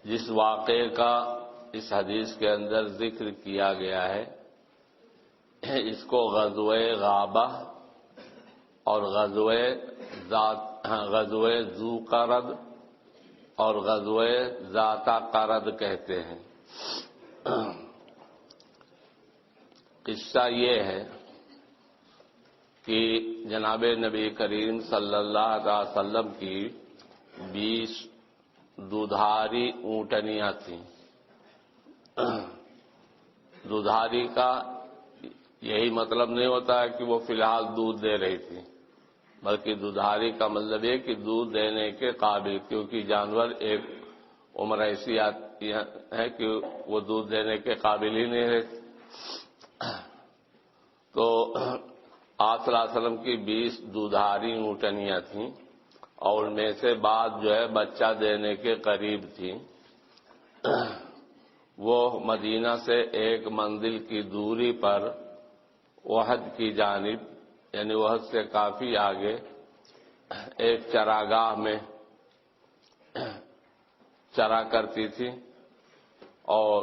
جس واقعے کا اس حدیث کے اندر ذکر کیا گیا ہے اس کو غزوہ غابہ اور غزوہ ذو قرد اور غزوہ ذات قرد کہتے ہیں۔ قصہ یہ ہے کہ جناب نبی کریم صلی اللہ علیہ وسلم کی 20 دودھاری اونٹنیاں تھیں۔ دودھاری کا یہی مطلب نہیں ہوتا ہے کہ وہ فی الحال دودھ دے رہی تھی، بلکہ دودھاری کا مطلب یہ کہ دودھ دینے کے قابل، کیونکہ جانور ایک عمر ایسی آتی ہے کہ وہ دودھ دینے کے قابل ہی نہیں رہتے۔ تو آپ صلی اللہ علیہ وسلم کی 20 دودھاری اونٹنیاں تھیں اور ان میں سے بعض جو ہے بچہ دینے کے قریب تھیں۔ وہ مدینہ سے ایک منزل کی دوری پر وحد کی جانب، یعنی وحد سے کافی آگے ایک چراگاہ میں چرا کرتی تھی اور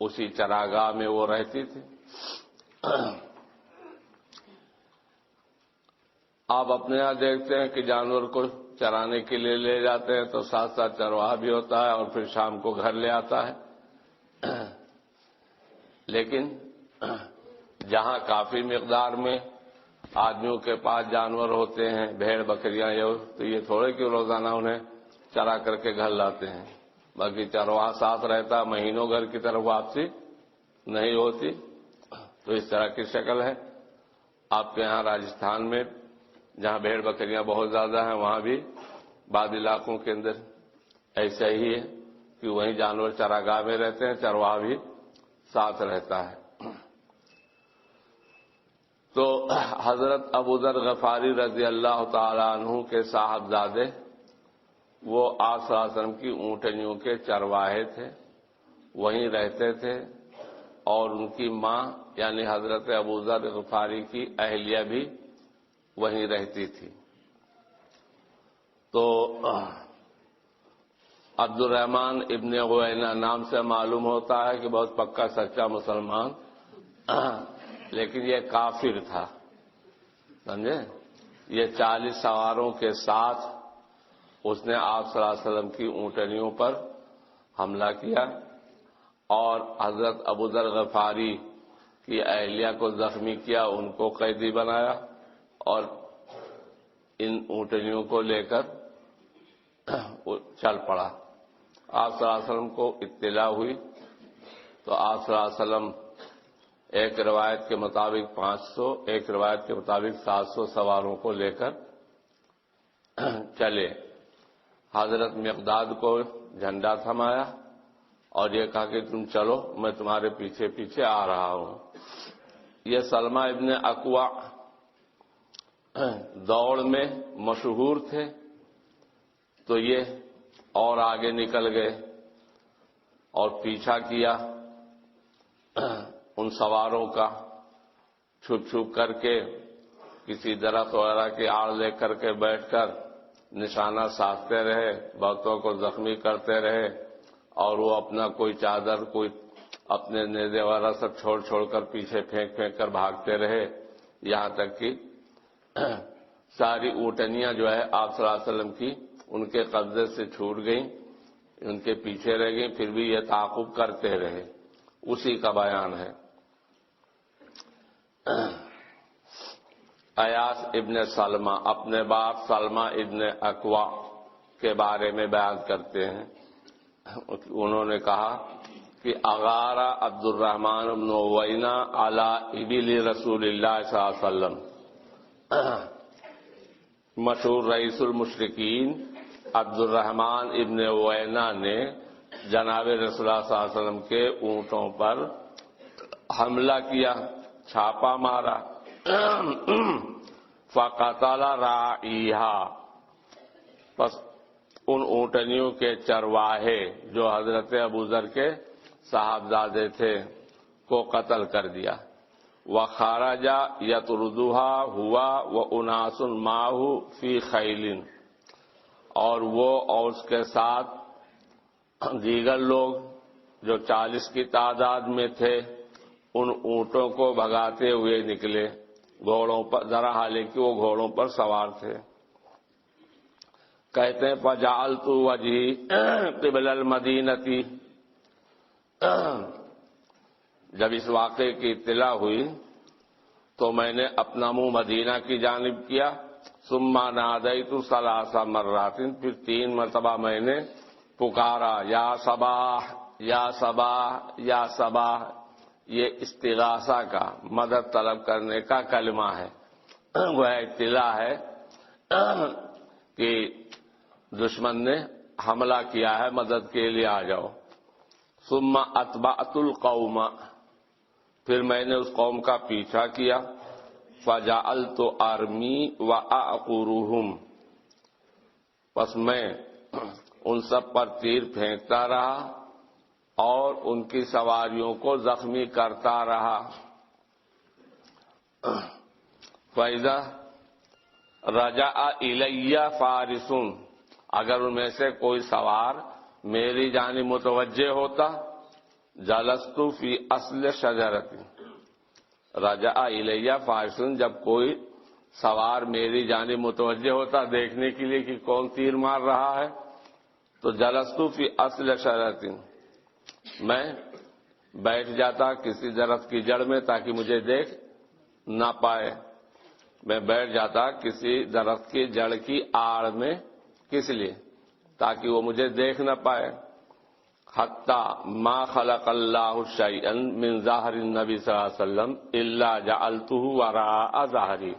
اسی چراگاہ میں وہ رہتی تھی۔ آپ اپنے یہاں دیکھتے ہیں کہ جانور کو چرانے کے لیے لے جاتے ہیں تو ساتھ ساتھ چرواہا بھی ہوتا ہے اور پھر شام کو گھر لے آتا ہے، لیکن جہاں کافی مقدار میں آدمیوں کے پاس جانور ہوتے ہیں، بھیڑ بکریاں، تو یہ تھوڑے کہ روزانہ انہیں چرا کر کے گھر لاتے ہیں، باقی چرواہا ساتھ رہتا، مہینوں گھر کی طرف واپسی نہیں ہوتی۔ تو اس طرح کی شکل ہے۔ آپ کے یہاں راجستھان میں جہاں بھیڑ بکریاں بہت زیادہ ہیں وہاں بھی بعض علاقوں کے اندر ایسا ہی ہے کہ وہیں جانور چراگاہ میں رہتے ہیں، چرواہا بھی ساتھ رہتا ہے۔ تو حضرت ابو ذر غفاری رضی اللہ تعالی عنہ کے صاحبزادے وہ آپ صلی اللہ علیہ وسلم کی اونٹنیوں کے چرواہے تھے، وہیں رہتے تھے، اور ان کی ماں یعنی حضرت ابو ذر غفاری کی اہلیہ بھی وہیں رہتی تھی۔ تو عبد الرحمن ابن عوینہ نام سے معلوم ہوتا ہے کہ بہت پکا سچا مسلمان، لیکن یہ کافر تھا، سمجھے؟ یہ 40 سواروں کے ساتھ اس نے آپ صلی اللہ علیہ وسلم کی اونٹنیوں پر حملہ کیا اور حضرت ابو ذر غفاری کی اہلیہ کو زخمی کیا، ان کو قیدی بنایا اور ان اونٹنیوں کو لے کر چل پڑا۔ آپ صلی اللہ علیہ وسلم کو اطلاع ہوئی تو آپ صلی اللہ علیہ وسلم ایک روایت کے مطابق 500، ایک روایت کے مطابق 700 سواروں کو لے کر چلے۔ حضرت مقداد کو جھنڈا تھمایا اور یہ کہا کہ تم چلو، میں تمہارے پیچھے پیچھے آ رہا ہوں۔ یہ سلمہ ابن اکوع دوڑ میں مشہور تھے، تو یہ اور آگے نکل گئے اور پیچھا کیا ان سواروں کا، چھپ چھپ کر کے کسی درخت وغیرہ کی آڑ لے کر کے بیٹھ کر نشانہ سازتے رہے، بہتوں کو زخمی کرتے رہے، اور وہ اپنا کوئی چادر، کوئی اپنے نیزے وغیرہ سب چھوڑ چھوڑ کر پیچھے پھینک پھینک کر بھاگتے رہے، یہاں تک کہ ساری اونٹنیاں جو ہے آپ صلی اللہ علیہ وسلم کی ان کے قبضے سے چھوٹ گئیں، ان کے پیچھے رہ گئیں، پھر بھی یہ تعاقب کرتے رہے۔ اسی کا بیان ہے۔ ایاس ابن سلمہ اپنے باپ سلمہ ابن اکوع کے بارے میں بیان کرتے ہیں، انہوں نے کہا کہ اغار عبد الرحمن بن عوینہ علی ابل رسول اللہ صلی اللہ علیہ وسلم، مشہور رئیس المشرکین عبد الرحمن ابن عوینہ نے جناب رسول اللہ صلی اللہ علیہ وسلم کے اونٹوں پر حملہ کیا، چھاپا مارا، فقتل راعیہا، پس ان اونٹنیوں کے چرواہے جو حضرت ابو ذر کے صاحبزادے تھے کو قتل کر دیا۔ وخرج یطردها ہوا واناس معه فی خیل، اور وہ اور اس کے ساتھ دیگر لوگ جو 40 کی تعداد میں تھے ان اونٹوں کو بھگاتے ہوئے نکلے گھوڑوں پر، ذرا حالانکہ وہ گھوڑوں پر سوار تھے۔ کہتے ہیں فجعلت وجہی قبل المدینتی، جب اس واقعے کی اطلاع ہوئی تو میں نے اپنا منہ مدینہ کی جانب کیا۔ ثم نادیت 3 مرات، پھر 3 مرتبہ میں نے پکارا یا صباح یا صباح یا صباح۔ یہ استغاثہ کا، مدد طلب کرنے کا کلمہ ہے، وہ اطلاع ہے کہ دشمن نے حملہ کیا ہے، مدد کے لیے آ جاؤ۔ ثم اتبعت القوم، پھر میں نے اس قوم کا پیچھا کیا۔ فجعلت ارمی واعقرهم، پس میں ان سب پر تیر پھینکتا رہا اور ان کی سواریوں کو زخمی کرتا رہا۔ فَإِذَا رَجَعَ إِلَيَّ فَارِسٌ، اگر ان میں سے کوئی سوار میری جانب متوجہ ہوتا، جلست فی اصل شجرۃ، رجع الیہ فارسن، جب کوئی سوار میری جانب متوجہ ہوتا دیکھنے کے لیے کہ کون تیر مار رہا ہے، تو جلست فی اصل شجرۃ، میں بیٹھ جاتا کسی درخت کی جڑ میں تاکہ مجھے دیکھ نہ پائے، میں بیٹھ جاتا کسی درخت کی جڑ کی آڑ میں، کس لیے؟ تاکہ وہ مجھے دیکھ نہ پائے۔ حتی ما خلق اللہ شیئا من ظہر النبی صلی اللہ علیہ وسلم الا جعلتہ وراء ظہری،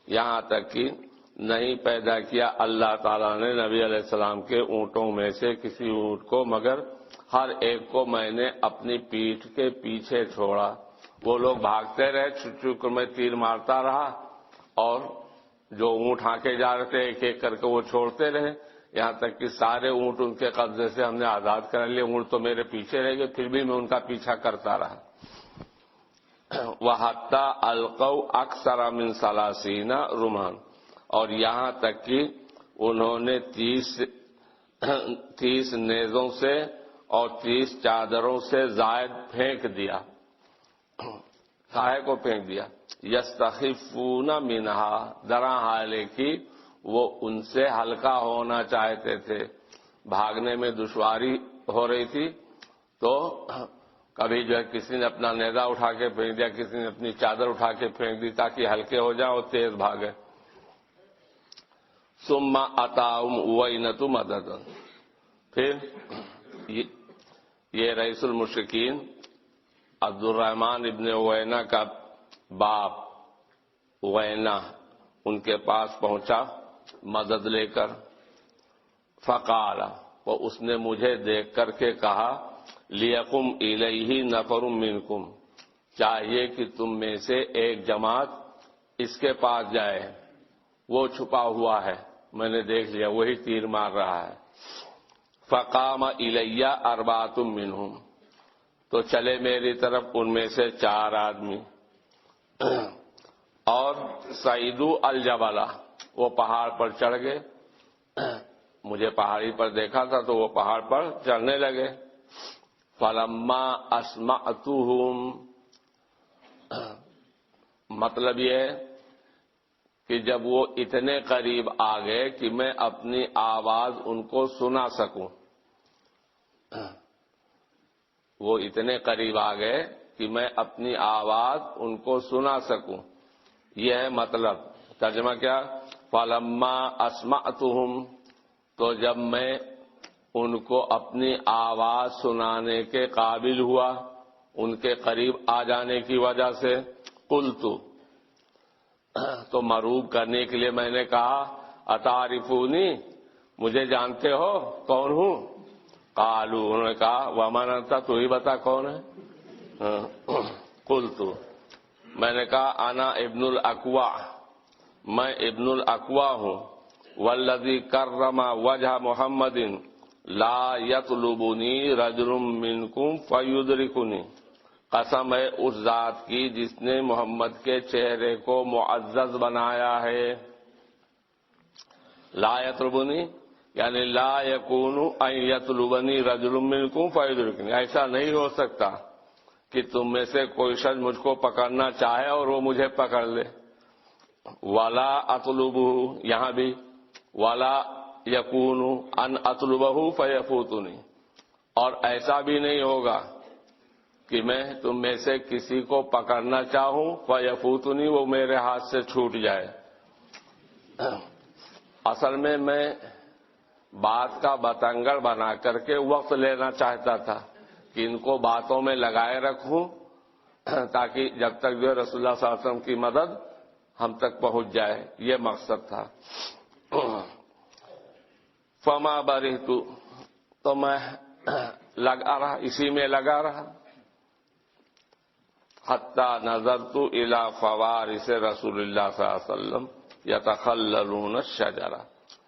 یہاں تک کہ نہیں پیدا کیا اللہ تعالیٰ نے نبی علیہ السلام کے اونٹوں میں سے کسی اونٹ کو مگر ہر ایک کو میں نے اپنی پیٹھ کے پیچھے چھوڑا۔ وہ لوگ بھاگتے رہے، چھپ کر میں تیر مارتا رہا اور جو اونٹ ہانکے جا رہے تھے ایک ایک کر کے وہ چھوڑتے رہے، یہاں تک کہ سارے اونٹ ان کے قبضے سے ہم نے آزاد کر لیے۔ اونٹ تو میرے پیچھے رہ گئے، پھر بھی میں ان کا پیچھا کرتا رہا۔ وَحَتَّى أَلْقَوْا أَكْثَرَ مِنْ 30 رُمحًا، اور یہاں تک کہ انہوں نے 30 نیزوں سے اور 30 چادروں سے زائد پھینک دیا۔ کاہے کو پھینک دیا؟ یستخفون منہا، درا حالے کی وہ ان سے ہلکا ہونا چاہتے تھے، بھاگنے میں دشواری ہو رہی تھی تو کبھی جو ہے کسی نے اپنا نیزہ اٹھا کے پھینک دیا، کسی نے اپنی چادر اٹھا کے پھینک دی تاکہ ہلکے ہو جائیں اور تیز بھاگے۔ ثم اتاہم اوینۃ مدد، پھر یہ رئیس المشرکین عبد الرحمن ابن اوینہ کا باپ اوینہ ان کے پاس پہنچا مدد لے کر۔ فقال، وہ اس نے مجھے دیکھ کر کے کہا، لیقم الیہ نفر منکم، چاہیے کہ تم میں سے ایک جماعت اس کے پاس جائے، وہ چھپا ہوا ہے، میں نے دیکھ لیا وہی تیر مار رہا ہے۔ فقام الیہ 4 منہم، تو چلے میری طرف ان میں سے 4 آدمی، اور صعیدو الجبل، وہ پہاڑ پر چڑھ گئے، مجھے پہاڑی پر دیکھا تھا تو وہ پہاڑ پر چڑھنے لگے۔ فلما اسمعتهم، مطلب یہ ہے کہ جب وہ اتنے قریب آ گئے کہ میں اپنی آواز ان کو سنا سکوں، وہ اتنے قریب آ گئے کہ میں اپنی آواز ان کو سنا سکوں، یہ ہے مطلب۔ ترجمہ کیا؟ فلما اسمعتهم، تو جب میں ان کو اپنی آواز سنانے کے قابل ہوا ان کے قریب آ جانے کی وجہ سے، قلت، تو مروب کرنے کے لیے میں نے کہا، اتعرفونی، مجھے جانتے ہو کون ہوں؟ قالوا، انہوں نے کہا، ومن انت، تو ہی بتا کون ہے؟ قلت، میں نے کہا، انا ابن الاکوع، میں ابن الاکوع ہوں، والذی کرم وجہ محمد لا یطلبنی رجل منکم فیدرکنی، قسم ہے اس ذات کی جس نے محمد کے چہرے کو معزز بنایا ہے، لا یطلبنی، یعنی لا یکون ان یطلبنی رجل منکم فیدرکنی، ایسا نہیں ہو سکتا کہ تم میں سے کوئی شخص مجھ کو پکڑنا چاہے اور وہ مجھے پکڑ لے. ولا اطلبہ، یہاں بھی ولا یکون ان اطلبہ فیفوتنی، اور ایسا بھی نہیں ہوگا کہ میں تم میں سے کسی کو پکڑنا چاہوں فیفوتنی، وہ میرے ہاتھ سے چھوٹ جائے. اصل میں بات کا بتنگڑ بنا کر کے وقت لینا چاہتا تھا کہ ان کو باتوں میں لگائے رکھوں تاکہ جب تک جو رسول اللہ صلی اللہ علیہ وسلم کی مدد ہم تک پہنچ جائے، یہ مقصد تھا. فما برہت، تو میں لگا رہا، اسی میں لگا رہا. حتی نظرت الی فوارث رسول اللہ صلی اللہ علیہ وسلم یتخللون الشجرہ،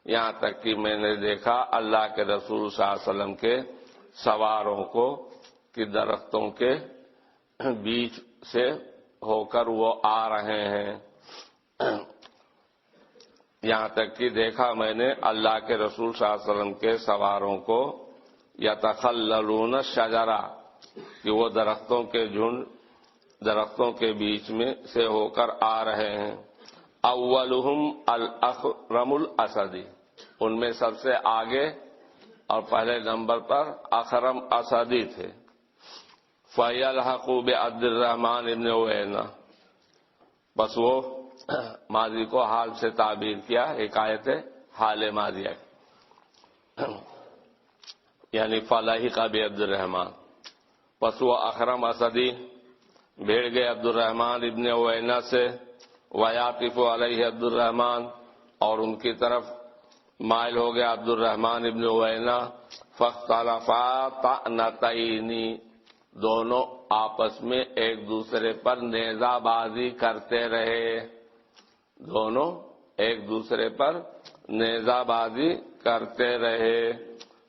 یہاں تک کہ میں نے دیکھا اللہ کے رسول صلی اللہ علیہ وسلم کے سواروں کو کہ درختوں کے بیچ سے ہو کر وہ آ رہے ہیں. یہاں تک کہ دیکھا میں نے اللہ کے رسول صلی اللہ علیہ وسلم کے سواروں کو یتخللون الشجرہ، کہ وہ درختوں کے جھنڈ، درختوں کے بیچ میں سے ہو کر آ رہے ہیں. اولہم الاخرم الاسدی، ان میں سب سے آگے اور پہلے نمبر پر اخرم اسدی تھے. فیلحق بعبد الرحمن ابن عوینہ، بس وہ ماضی کو حال سے تعبیر کیا، حکایت حال ماضیہ، یعنی فلاحق بعبد الرحمن، بس وہ اخرم اسدی بھیڑ گئے عبد الرحمن ابن عوینہ سے. ویعطف علیہ عبد الرحمن، اور ان کی طرف مائل ہو گیا عبد الرحمن ابن عوینہ. فاختلفا طعنتین، دونوں آپس میں ایک دوسرے پر نیزہ بازی کرتے رہے، دونوں ایک دوسرے پر نیزہ بازی کرتے رہے.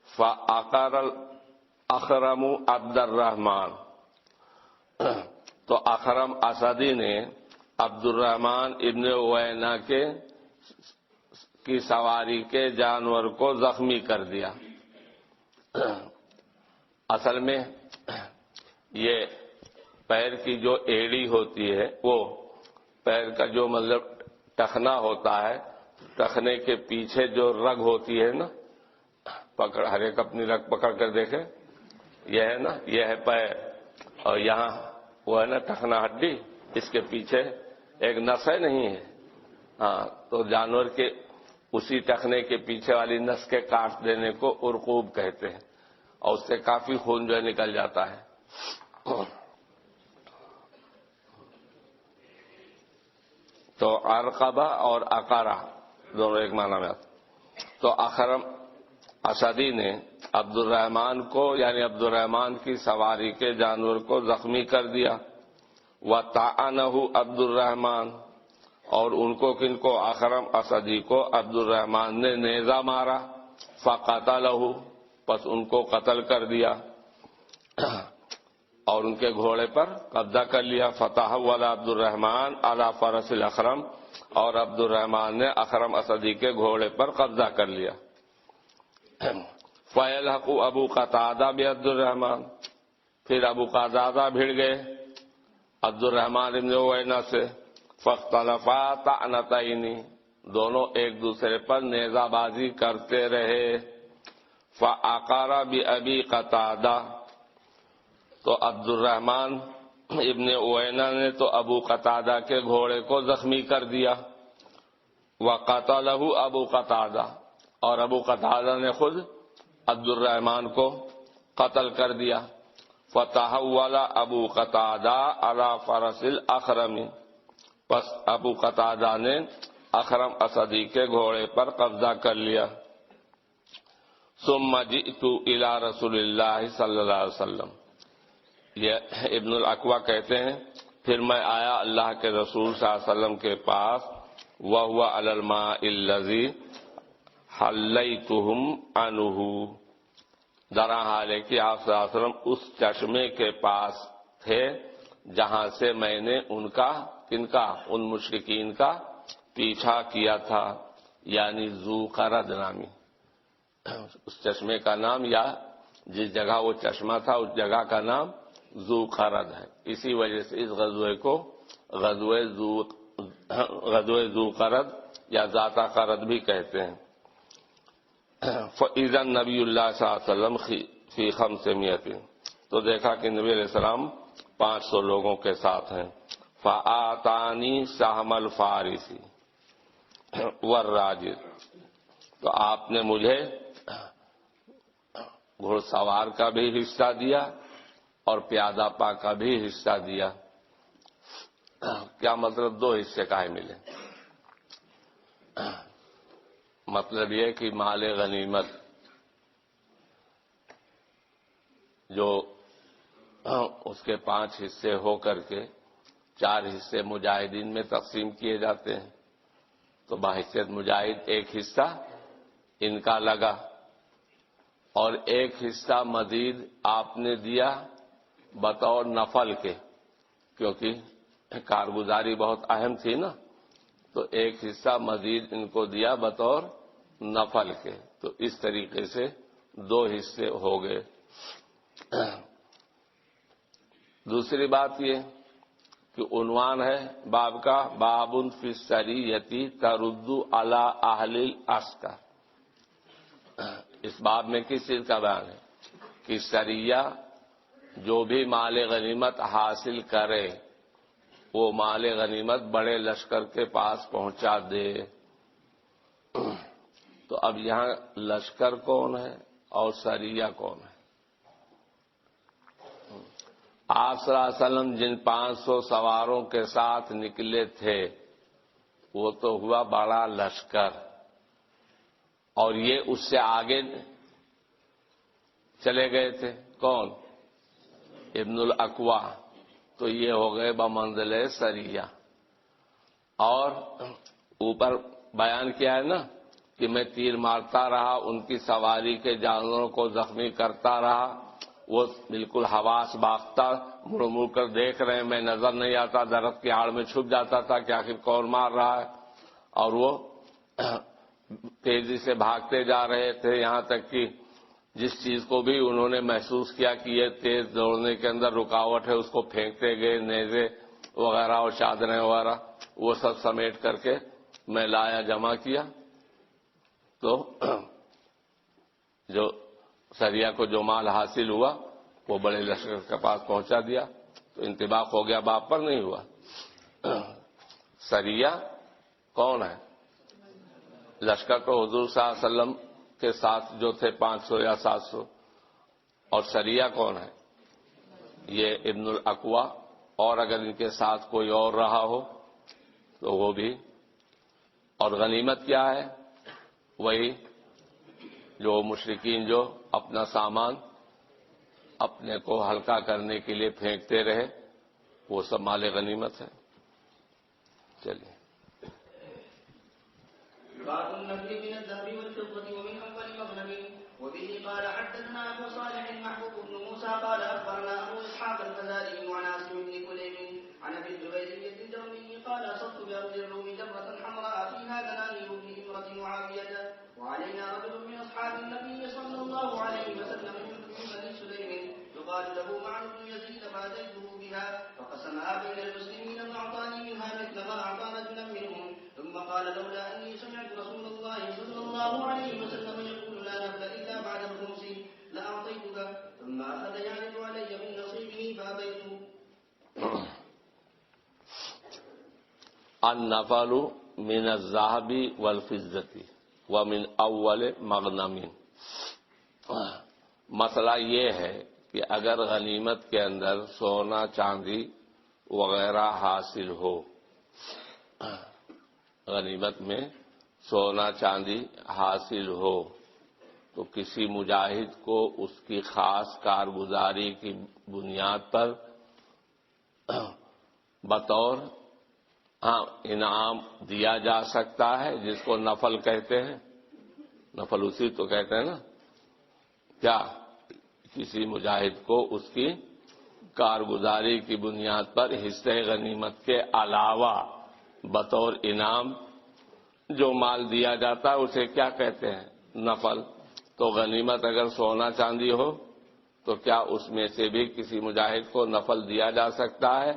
فعقر الاخرم عبد الرحمن، تو اخرم اسدی نے عبد الرحمن ابن عوینہ کی سواری کے جانور کو زخمی کر دیا. اصل میں یہ پیر کی جو ایڑی ہوتی ہے، وہ پیر کا جو مطلب ٹخنا ہوتا ہے، ٹخنے کے پیچھے جو رگ ہوتی ہے نا، پکڑ، ہر ایک اپنی رگ پکڑ کر دیکھے، یہ ہے نا، یہ ہے پیر، اور یہاں وہ ہے نا ٹخنا ہڈی، اس کے پیچھے ایک نس ہے، نہیں ہے؟ ہاں، تو جانور کے اسی ٹخنے کے پیچھے والی نس کے کاٹ دینے کو ارقوب کہتے ہیں، اور اس سے کافی خون جو ہے نکل جاتا ہے. تو ارقبہ اور اقارہ دونوں ایک معنی میں آتے. تو اخرم اسدی نے عبد الرحمن کو، یعنی عبد الرحمن کی سواری کے جانور کو زخمی کر دیا. وَطَعَنَهُ عبد الرحمن، اور ان کو، کن کو؟ اخرم اسدی کو عبد الرحمن نے نیزہ مارا. فَقَتَلَهُ، پس ان کو قتل کر دیا اور ان کے گھوڑے پر قبضہ کر لیا. فَتَحَوَّلَ عبد الرحمن علی فرس الاخرم، اور عبد الرحمن نے اخرم اسدی کے گھوڑے پر قبضہ کر لیا. فَيَلْحَقُ ابو قتادہ بعبد الرحمن، پھر ابو قتادہ بھیڑ گئے عبد الرحمن ابن عوینہ سے. فاختلفا طعنتین، دونوں ایک دوسرے پر نیزہ بازی کرتے رہے. فعقر بأبی قتادہ، تو عبد الرحمن ابن عوینہ نے تو ابو قتادہ کے گھوڑے کو زخمی کر دیا. وقتلہ ابو قتادہ، اور ابو قتادہ نے خود عبد الرحمن کو قتل کر دیا. فتحول ابو قتادہ علی فرس الاخرم، پس ابو قتادہ نے اخرم اسدی کے گھوڑے پر قبضہ کر لیا. ثم جئت الی رسول اللہ صلی اللہ علیہ وسلم، یہ ابن الاقویٰ کہتے ہیں پھر میں آیا اللہ کے رسول صلی اللہ علیہ وسلم کے پاس. وَهُوَ عَلَى الْمَاءِ الَّذِي حَلَّيْتُهُمْ عَنْهُ، درا حال ہے کہ آپ صلی اللہ علیہ وسلم اس چشمے کے پاس تھے جہاں سے میں نے ان کا، کن کا؟ ان مشرکین کا پیچھا کیا تھا، یعنی ذو قرد نامی. اس چشمے کا نام یا جس جگہ وہ چشمہ تھا اس جگہ کا نام ذو قرد ہے. اسی وجہ سے اس غزوے کو غزوہ ذو قرد یا ذات قرد بھی کہتے ہیں. فَإِذَا النَّبِيُّ اللَّهِ صلی اللہ علیہ وسلم فی 500 تو دیکھا کہ نبی علیہ السلام 500 لوگوں کے ساتھ ہیں. فَآتَانِي سَہْمَ الْفَارِسِ وَالرَّاجِلِ تو آپ نے مجھے گھڑ سوار کا بھی حصہ دیا اور پیادہ پا کا بھی حصہ دیا. کیا مطلب؟ 2 حصے کاہے ملے؟ مطلب یہ کہ مال غنیمت جو اس کے 5 حصے ہو کر کے 4 حصے مجاہدین میں تقسیم کیے جاتے ہیں. تو بحیثیت مجاہد ایک حصہ ان کا لگا اور ایک حصہ مزید آپ نے دیا بطور نفل کے، کیونکہ کارگزاری بہت اہم تھی نا، تو ایک حصہ مزید ان کو دیا بطور نفل کے. تو اس طریقے سے 2 حصے ہو گئے. دوسری بات یہ کہ عنوان ہے باب کا باب فی السریۃ ترد علی اہل العسکر. اس باب میں کس چیز کا بیان ہے کہ سریہ جو بھی مال غنیمت حاصل کرے وہ مال غنیمت بڑے لشکر کے پاس پہنچا دے. تو اب یہاں لشکر کون ہے اور سریہ کون ہے؟ آپ صلی اللہ علیہ وسلم جن 500 سواروں کے ساتھ نکلے تھے وہ تو ہوا بڑا لشکر، اور یہ اس سے آگے چلے گئے تھے. کون؟ ابن الاقوا. تو یہ ہو گئے بمنزل سریہ. اور اوپر بیان کیا ہے نا کہ میں تیر مارتا رہا، ان کی سواری کے جانوروں کو زخمی کرتا رہا. وہ بالکل حواس باختہ مڑ مڑ کر دیکھ رہے ہیں، میں نظر نہیں آتا، درخت کی آڑ میں چھپ جاتا تھا کہ آخر کون مار رہا ہے. اور وہ تیزی سے بھاگتے جا رہے تھے، یہاں تک کہ جس چیز کو بھی انہوں نے محسوس کیا کہ یہ تیز دوڑنے کے اندر رکاوٹ ہے اس کو پھینکتے گئے، نیزے وغیرہ اور چادریں وغیرہ وہ سب سمیٹ کر کے میں لایا، جمع کیا. تو جو سریہ کو جو مال حاصل ہوا وہ بڑے لشکر کے پاس پہنچا دیا. تو انطباق ہو گیا، باپ پر نہیں ہوا. سریہ کون ہے؟ لشکر تو حضور صلی اللہ علیہ وسلم کے ساتھ جو تھے 500 یا 700. اور سریہ کون ہے؟ یہ ابن الاقوا. اور اگر ان کے ساتھ کوئی اور رہا ہو تو وہ بھی. اور غنیمت کیا ہے؟ وہی جو مشرکین جو اپنا سامان اپنے کو ہلکا کرنے کے لیے پھینکتے رہے وہ سب مال غنیمت ہے. چلیے. باب النفل من الذهب والفضة ومن أول مغنم. وبه قال حدثنا أبو صالح محبوب بن موسى قال أخبرنا أبو إسحاق الفزاري عن عاصم بن كليب عن أبي الزبير الدرمي قال أصبت بأرض الروم جمرة حمراء فيها دنانير بن إمرة معاوية وعلينا رجل من أصحاب النبي صلى الله عليه وسلم من بني سليم يقال له معن بن يزيد فأتيته بها فقسمها بين المسلمين فأعطاني منها مثل ما أعطى رجلا منهم ثم قال لولا أني سمعت رسول الله صلى الله عليه وسلم يقول لا نفل إلا بعد الخمس لأعطيتك ثم أخذ يعرض علي من نصيبه فأبيت. النفل من الذهب والفضة ومن اول مغنم. مسئلہ یہ ہے کہ اگر غنیمت کے اندر سونا چاندی وغیرہ حاصل ہو، غنیمت میں سونا چاندی حاصل ہو تو کسی مجاہد کو اس کی خاص کارگزاری کی بنیاد پر بطور انعام دیا جا سکتا ہے، جس کو نفل کہتے ہیں. نفل اسی تو کہتے ہیں نا. کیا کسی مجاہد کو اس کی کارگزاری کی بنیاد پر حصے غنیمت کے علاوہ بطور انعام جو مال دیا جاتا ہے اسے کیا کہتے ہیں؟ نفل. تو غنیمت اگر سونا چاندی ہو تو کیا اس میں سے بھی کسی مجاہد کو نفل دیا جا سکتا ہے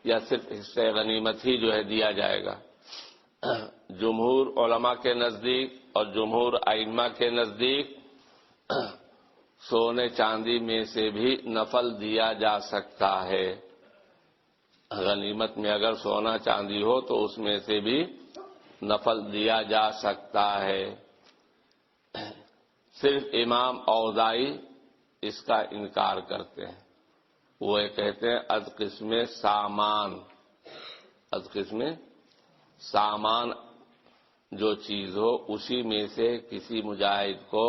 یا صرف حصہ غنیمت ہی جو ہے دیا جائے گا؟ جمہور علماء کے نزدیک اور جمہور ائمہ کے نزدیک سونے چاندی میں سے بھی نفل دیا جا سکتا ہے۔ غنیمت میں اگر سونا چاندی ہو تو اس میں سے بھی نفل دیا جا سکتا ہے۔ صرف امام اوزاعی اس کا انکار کرتے ہیں، وہ کہتے ہیں از قسم سامان جو چیز ہو اسی میں سے کسی مجاہد کو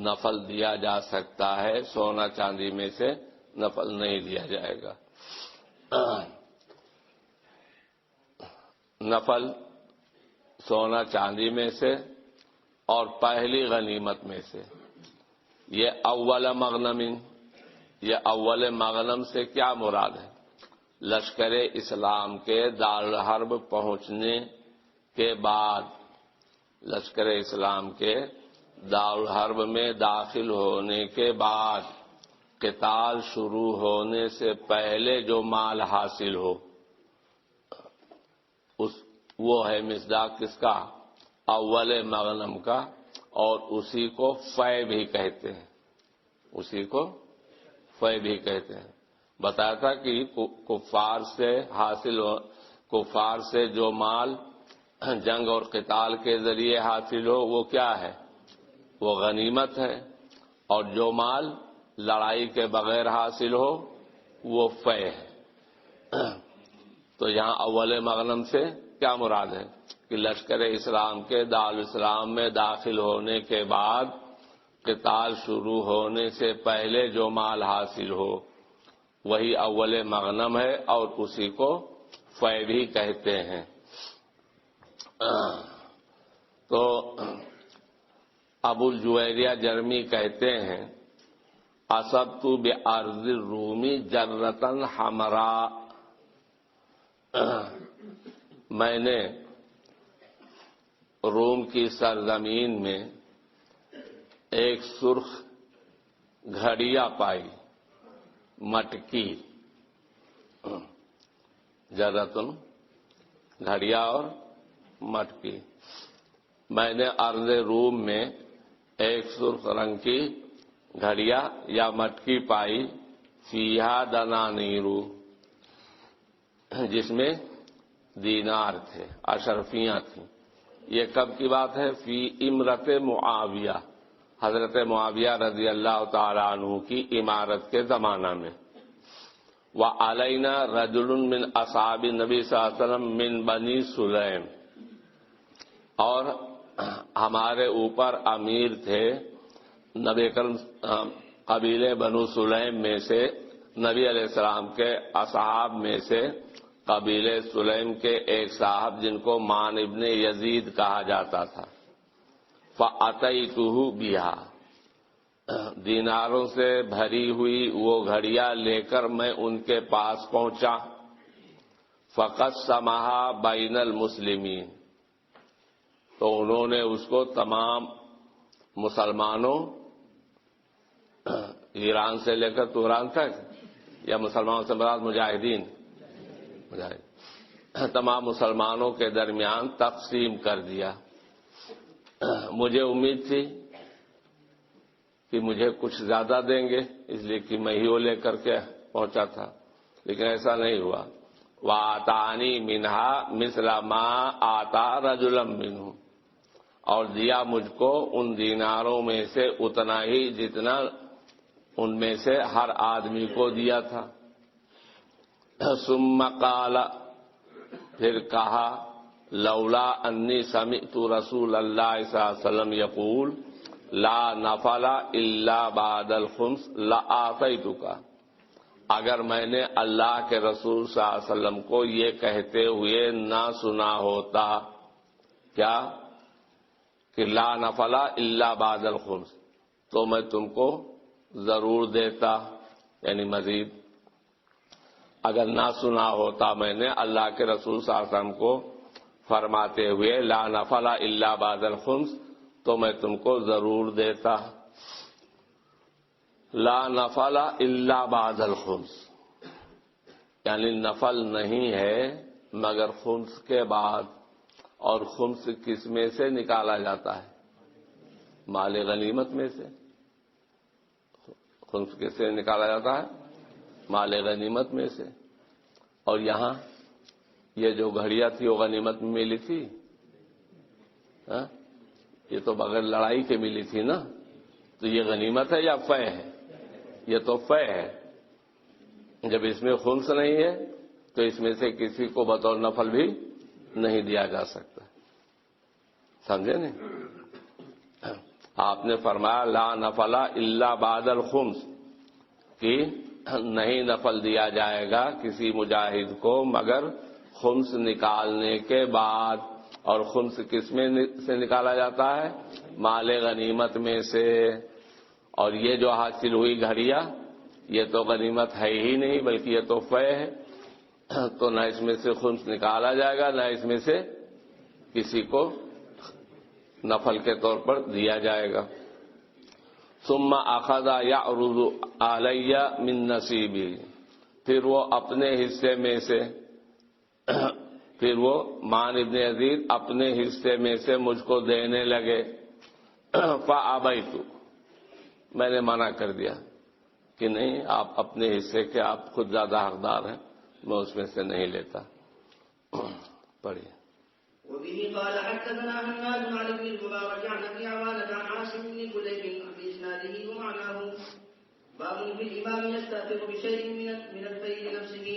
نفل دیا جا سکتا ہے، سونا چاندی میں سے نفل نہیں دیا جائے گا۔ نفل سونا چاندی میں سے اور پہلی غنیمت میں سے۔ یہ اول مغنم سے کیا مراد ہے؟ لشکر اسلام کے دارالحرب پہنچنے کے بعد، لشکر اسلام کے دارالحرب میں داخل ہونے کے بعد، قتال شروع ہونے سے پہلے جو مال حاصل ہو، وہ ہے مصداق کس کا؟ اول مغنم کا، اور اسی کو فے بھی کہتے ہیں، اسی کو فے بھی کہتے ہیں۔ بتایا تھا کہ کفار سے جو مال جنگ اور قتال کے ذریعے حاصل ہو وہ کیا ہے؟ وہ غنیمت ہے، اور جو مال لڑائی کے بغیر حاصل ہو وہ فے ہے۔ تو یہاں اول مغنم سے کیا مراد ہے کہ لشکر اسلام کے دارالاسلام میں داخل ہونے کے بعد قتال شروع ہونے سے پہلے جو مال حاصل ہو وہی اول مغنم ہے، اور اسی کو فے بھی کہتے ہیں۔ تو ابو الجویریہ جرمی کہتے ہیں اصبت بارض الرومی جرتن حمراء، میں نے روم کی سرزمین میں ایک سرخ گھڑیا پائی، مٹکی، جرتن گھڑیا اور مٹکی۔ میں نے ارض روم میں ایک سرخ رنگ کی گھڑیا یا مٹکی پائی، فیہا دنانیرو، جس میں دینار تھے، اشرفیاں تھیں۔ یہ کب کی بات ہے؟ فی امرت معاویہ، حضرت معاویہ رضی اللہ تعالی عنہ کی امارت کے زمانہ میں۔ وعلینا رجل من اصحاب النبی صلی اللہ علیہ وسلم من بنی سلیم، اور ہمارے اوپر امیر تھے نبی کرم قبیلے بنو سلیم میں سے، نبی علیہ السلام کے اصحاب میں سے قبیلے سلیم کے ایک صاحب جن کو مان ابن یزید کہا جاتا تھا۔ فَأَتَيْتُهُ بِهَا، دیناروں سے بھری ہوئی وہ گھڑیا لے کر میں ان کے پاس پہنچا۔ فَقَسَّمَهَا بَيْنَ الْمُسْلِمِينَ، تو انہوں نے اس کو تمام مسلمانوں، ایران سے لے کر توران تک، یا مسلمانوں سے مراد مجاہدین، تمام مسلمانوں کے درمیان تقسیم کر دیا۔ مجھے امید تھی کہ مجھے کچھ زیادہ دیں گے، اس لیے کہ میں ہی وہ لے کر کے پہنچا تھا، لیکن ایسا نہیں ہوا۔ وَآتَانِي مِنْهَا مِثْلَ مَا آتَا رَجُلًا مِّنْهُ، اور دیا مجھ کو ان دیناروں میں سے اتنا ہی جتنا ان میں سے ہر آدمی کو دیا تھا۔ ثم قال، پھر کہا، لولا انی سمعت رسول اللہ صلی اللہ علیہ وسلم یقول لا نفل الا بعد الخمس لآتیتک، اگر میں نے اللہ کے رسول صلی اللہ علیہ وسلم کو یہ کہتے ہوئے نہ سنا ہوتا، کیا کہ لا نفل الا بعد الخمس، تو میں تم کو ضرور دیتا، یعنی مزید۔ اگر نہ سنا ہوتا میں نے اللہ کے رسول صلی اللہ علیہ وسلم کو فرماتے ہوئے لا نفل الا بعد الخمس، تو میں تم کو ضرور دیتا. لا نفل الا بعد الخمس، یعنی نفل نہیں ہے مگر خمس کے بعد. اور خمس کس میں سے نکالا جاتا ہے؟ مال غنیمت میں سے. خمس کس سے نکالا جاتا ہے؟ مال غنیمت میں سے. اور یہاں یہ جو گھڑیاں تھی وہ غنیمت میں ملی تھی؟ یہ تو بغیر لڑائی کے ملی تھی نا. تو یہ غنیمت ہے یا فے ہے؟ یہ تو فے ہے. جب اس میں خمس نہیں ہے تو اس میں سے کسی کو بطور نفل بھی نہیں دیا جا سکتا. سمجھے نہیں؟ آپ نے فرمایا لا نفل الا بعد الخمس، کہ نہیں نفل دیا جائے گا کسی مجاہد کو مگر خمس نکالنے کے بعد. اور خمس کس میں سے نکالا جاتا ہے؟ مال غنیمت میں سے. اور یہ جو حاصل ہوئی گھڑیاں یہ تو غنیمت ہے ہی نہیں بلکہ یہ تو فے ہے. تو نہ اس میں سے خمس نکالا جائے گا نہ اس میں سے کسی کو نفل کے طور پر دیا جائے گا. ثم اخذ یعرض علی من نصیبی، پھر وہ اپنے حصے میں سے پھر وہ مان ابن یزید اپنے حصے میں سے مجھ کو دینے لگے. فابیت، میں نے منع کر دیا کہ نہیں، آپ اپنے حصے کے آپ خود زیادہ حقدار ہیں، میں اس میں سے نہیں لیتا. پڑھیے. وبه قال حدثنا هناد عن ابن المبارك عن ابي عوانة عن عاصم بن كليب باسناده ومعناه. باب في الامام يستأثر بشيء من الفيل نفسه.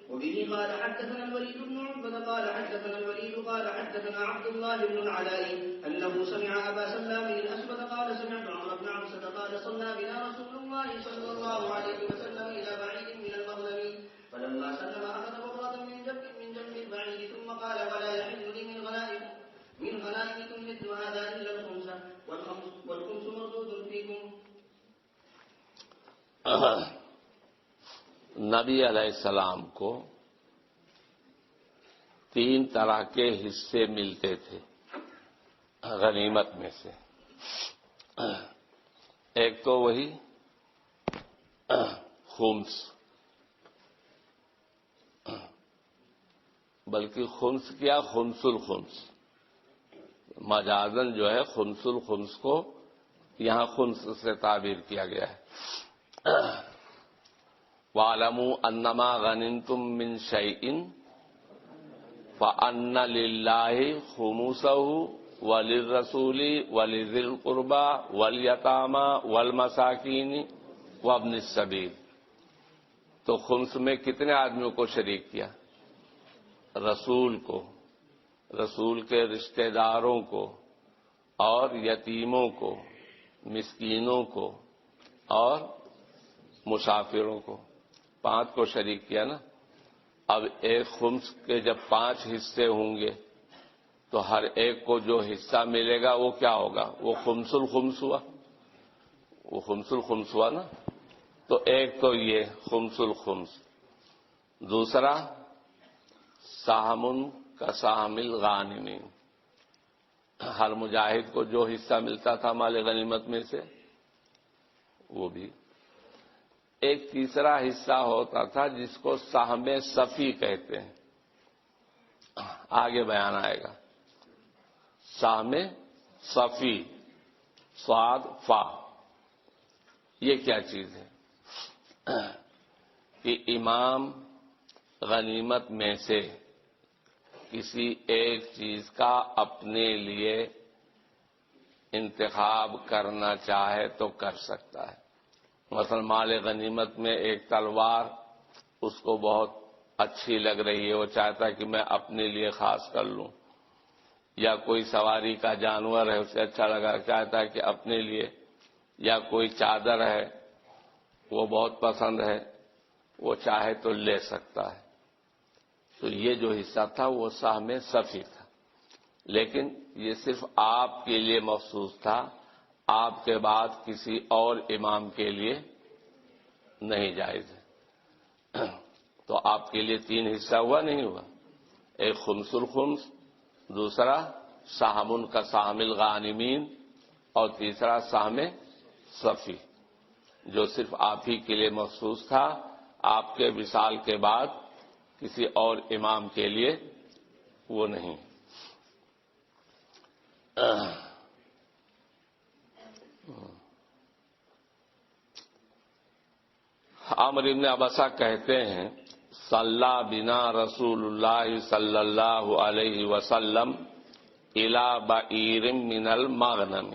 وبه قال حدثنا الوليد بن عقبة قال حدثنا الوليد قال حدثنا عبد الله بن العلاء انه سمع ابا سلام الاسود قال سمعت عمر بن عبسة قال صلى بنا رسول الله صلى الله عليه وسلم الى بعيد من المغنم فلما سلم اخذ بكرة من جنب البعيد ثم قال ولا يحل لي من غنائمكم مثل هذا الا الخمس والخمس مردود فيكم. نبی علیہ السلام کو 3 طرح کے حصے ملتے تھے غنیمت میں سے. ایک تو وہی خمس، بلکہ خمس کیا، خمس الخمس. مجازن جو ہے خمس الخمس کو یہاں خمس سے تعبیر کیا گیا ہے. وَاعْلَمُوا أَنَّمَا غَنِمْتُم مِّن شَيْءٍ فَأَنَّ لِلَّهِ خُمُسَهُ وَلِلرَّسُولِ وَلِذِي الْقُرْبَى وَالْيَتَامَى وَالْمَسَاكِينِ وَابْنِ السَّبِيلِ. تو خمس میں کتنے آدمیوں کو شریک کیا؟ رسول کو، رسول کے رشتہ داروں کو، اور یتیموں کو، مسکینوں کو، اور مسافروں کو. 5 کو شریک کیا نا. اب ایک خمس کے جب 5 حصے ہوں گے تو ہر ایک کو جو حصہ ملے گا وہ کیا ہوگا؟ وہ خمس الخمس ہوا. وہ خمس الخمس ہوا نا. تو ایک تو یہ خمس الخمس. دوسرا سہم کا سہم الغانمین، ہر مجاہد کو جو حصہ ملتا تھا مال غنیمت میں سے وہ بھی. ایک تیسرا حصہ ہوتا تھا جس کو سہم صفی کہتے ہیں، آگے بیان آئے گا. سہم صفی، صاد فا. یہ کیا چیز ہے؟ کہ امام غنیمت میں سے کسی ایک چیز کا اپنے لیے انتخاب کرنا چاہے تو کر سکتا ہے. مثلا مال غنیمت میں ایک تلوار اس کو بہت اچھی لگ رہی ہے، وہ چاہتا ہے کہ میں اپنے لیے خاص کر لوں. یا کوئی سواری کا جانور ہے اسے اچھا لگا، چاہتا ہے کہ اپنے لیے. یا کوئی چادر ہے وہ بہت پسند ہے، وہ چاہے تو لے سکتا ہے. تو یہ جو حصہ تھا وہ سہم صفی تھا. لیکن یہ صرف آپ کے لیے مخصوص تھا، آپ کے بعد کسی اور امام کے لیے نہیں جائز ہے. تو آپ کے لیے 3 حصہ ہوا نہیں ہوا؟ ایک خمس الخمس، دوسرا سہم کا سہم الغانمین، اور تیسرا سہم صفی جو صرف آپ ہی کے لیے مخصوص تھا، آپ کے وصال کے بعد کسی اور امام کے لیے وہ نہیں۔ عامر بن ابسہ کہتے ہیں صلی بنا رسول اللہ صلی اللہ علیہ وسلم الی بعیر من المغنم،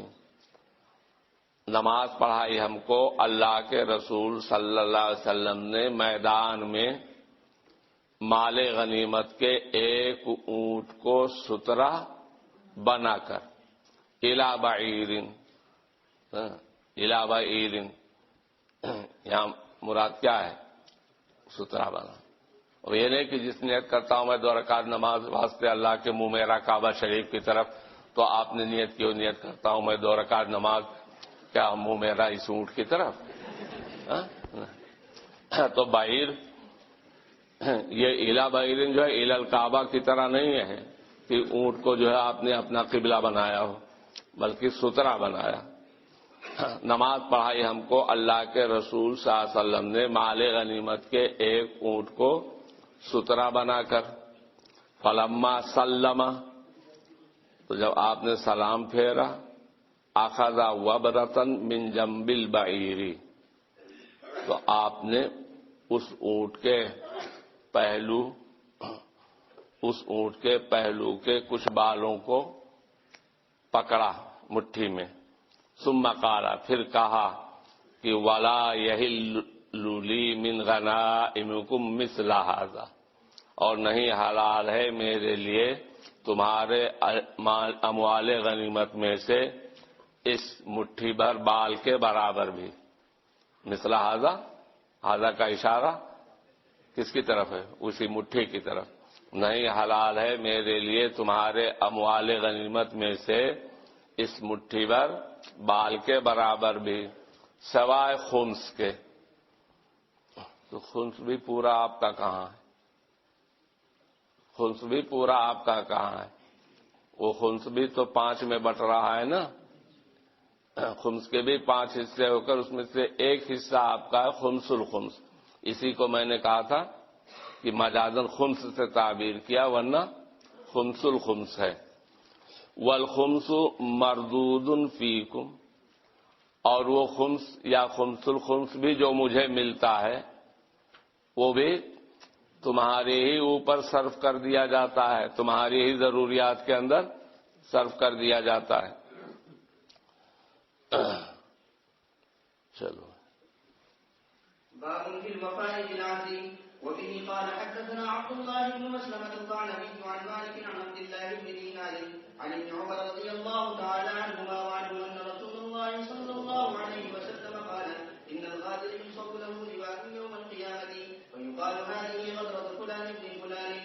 نماز پڑھائی ہم کو اللہ کے رسول صلی اللہ علیہ وسلم نے میدان میں مال غنیمت کے ایک اونٹ کو سترا بنا کر، الی بعیر، الی بعیر یہاں مراد کیا ہے؟ سترا بنا۔ اور یہ نہیں کہ جس نیت کرتا ہوں میں 2 رکعت نماز واسطے اللہ کے منہ میرا کعبہ شریف کی طرف، تو آپ نے نیت کی، نیت کرتا ہوں میں 2 رکعت نماز کیا منہ میرا اس اونٹ کی طرف؟ تو بعیر یہ الی بعیر جو ہے الی الکعبہ کی طرح نہیں ہے کہ اونٹ کو جو ہے آپ نے اپنا قبلہ بنایا ہو، بلکہ سترا بنایا۔ نماز پڑھائی ہم کو اللہ کے رسول صلی اللہ علیہ وسلم نے مال غنیمت کے ایک اونٹ کو سترا بنا کر، فلما سلم، تو جب آپ نے سلام پھیرا، اخذ وبرۃ من جنب البعیر، تو آپ نے اس اونٹ کے پہلو کے کچھ بالوں کو پکڑا مٹھی میں، ثم قال، پھر کہا کہ ولا یحل لی من غنائمکم مثل ھذا، اور نہیں حلال ہے میرے لیے تمہارے اموال غنیمت میں سے اس مٹھی بھر بال کے برابر بھی۔ مثل ھذا، ھذا کا اشارہ کس کی طرف ہے؟ اسی مٹھی کی طرف۔ نہیں حلال ہے میرے لیے تمہارے اموال غنیمت میں سے اس مٹھی بھر بال کے برابر بھی، سوائے خمس کے۔ تو خمس بھی پورا آپ کا کہاں ہے؟ خمس بھی پورا آپ کا کہاں ہے؟ وہ خمس بھی تو 5 میں بٹ رہا ہے نا، خمس کے بھی 5 حصے ہو کر اس میں سے ایک حصہ آپ کا ہے خمس الخمس۔ اسی کو میں نے کہا تھا کہ مجازن خمس سے تعبیر کیا، ورنہ خمس الخمس ہے۔ والخمس مردود فیکم، اور وہ خمس یا خمس الخمس بھی جو مجھے ملتا ہے وہ بھی تمہارے ہی اوپر صرف کر دیا جاتا ہے، تمہاری ہی ضروریات کے اندر صرف کر دیا جاتا ہے۔ چلو باب في الوفاء بالعهد. وبه قال حدثنا عبد الله بن مسلمة القعنبي عن مالك عن عبد الله بن دينار عن ابن عمر رضي الله تعالى عنهما وعنه أن رسول الله صلى الله عليه وسلم قال إن الغادر يصب له لواء يوم القيامة ويقال هذه غدرة فلان بن فلان.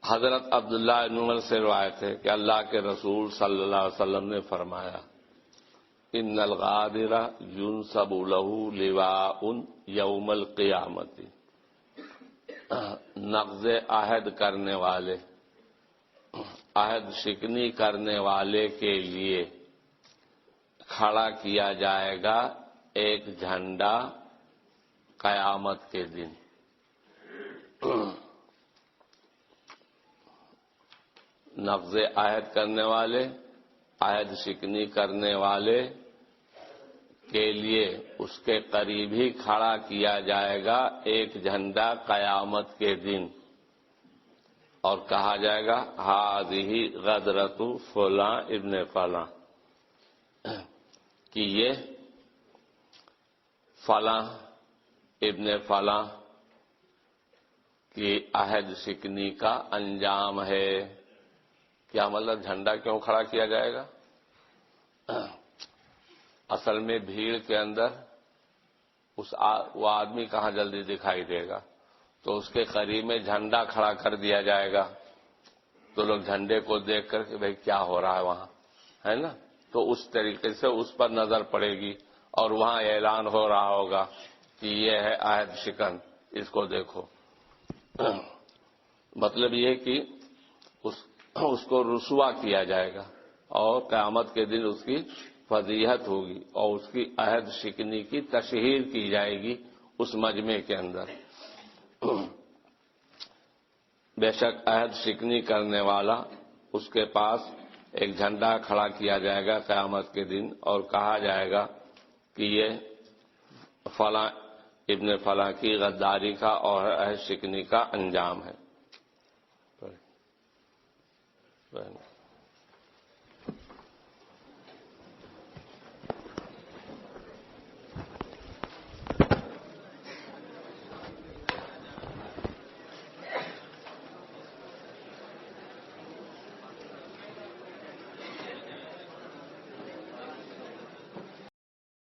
حضرت عبداللہ بن عمر سے روایت ہے کہ اللہ کے رسول صلی اللہ علیہ وسلم نے فرمایا ان الغادر ينصب له لواء یوم القیامت، نقض عہد کرنے والے، عہد شکنی کرنے والے کے لیے کھڑا کیا جائے گا ایک جھنڈا قیامت کے دن۔ نقض عہد کرنے والے، عہد شکنی کرنے والے کے لیے اس کے قریب ہی کھڑا کیا جائے گا ایک جھنڈا قیامت کے دن، اور کہا جائے گا ھذہ غدرۃ فلاں ابن فلاں، کہ یہ فلاں ابن فلاں کی عہد شکنی کا انجام ہے۔ کیا مطلب جھنڈا کیوں کھڑا کیا جائے گا؟ اصل میں بھیڑ کے اندر وہ آدمی کہاں جلدی دکھائی دے گا، تو اس کے قریب میں جھنڈا کھڑا کر دیا جائے گا، تو لوگ جھنڈے کو دیکھ کر کہ بھئی کیا ہو رہا ہے وہاں، ہے نا، تو اس طریقے سے اس پر نظر پڑے گی اور وہاں اعلان ہو رہا ہوگا کہ یہ ہے عہد شکن، اس کو دیکھو۔ مطلب یہ کہ اس اس کو رسوا کیا جائے گا اور قیامت کے دن اس کی فضیحت ہوگی اور اس کی عہد شکنی کی تشہیر کی جائے گی اس مجمع کے اندر۔ بے شک عہد شکنی کرنے والا، اس کے پاس ایک جھنڈا کھڑا کیا جائے گا قیامت کے دن اور کہا جائے گا کہ یہ فلاں ابن فلاں کی غداری کا اور عہد شکنی کا انجام ہے۔